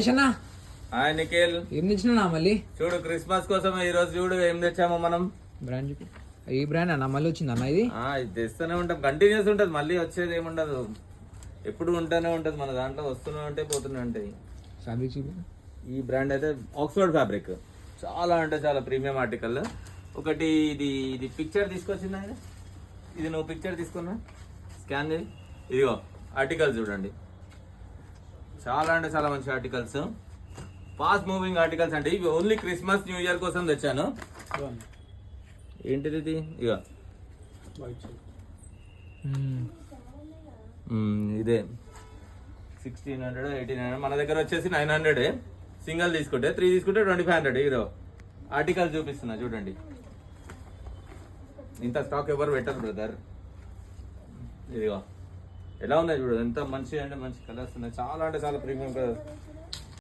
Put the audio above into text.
Hi Nikhil, ఏం తెచ్చినా మళ్ళీ చూడు క్రిస్మస్ కోసం ఈ రోజు చూడు ఏం తెచ్చామో మనం. బ్రాండ్ ఈ బ్రాండ్ అన్న మళ్ళీ వచ్చింది అన్న ఇది ఇది తెస్తూనే ఉంటాం, కంటిన్యూస్ ఉంటది, మళ్ళీ వచ్చేది ఏముండదు, ఎప్పుడు ఉంటూనే ఉంటది మన దాంట్లో, వస్తూనే ఉంటాయి పోతూనే ఉంటాయి. ఫ్యాబ్రిక్ ఈ బ్రాండ్ అయితే ఆక్స్ఫర్డ్ ఫ్యాబ్రిక్, చాలా అంటే చాలా ప్రీమియం ఆర్టికల్. ఒకటి ఇది ఇది పిక్చర్ తీసుకొచ్చింది ఆయన, ఇది నువ్వు పిక్చర్ తీసుకున్నా స్కాన్ చేయి. ఇదిగో ఆర్టికల్స్ చూడండి, చాలా అంటే చాలా మంచి ఆర్టికల్స్, ఫాస్ట్ మూవింగ్ ఆర్టికల్స్. అంటే ఇవి ఓన్లీ క్రిస్మస్ న్యూ ఇయర్ కోసం తెచ్చాను. ఏంటిది ఇది? ఇక ఇదే 1600 1800, మన దగ్గర వచ్చేసి 900. సింగల్ తీసుకుంటే 3 తీసుకుంటే 2500. ఇదో ఆర్టికల్ చూపిస్తున్నా చూడండి, ఇంత స్టాక్ ఎవరు పెట్టరు బ్రదర్. ఇదిగో ఎలా ఉన్నాయి చూడు, ఎంత మంచి అంటే మంచి కలర్స్ ఉన్నాయి, చాలా అంటే చాలా ప్రీమియం కలర్స్.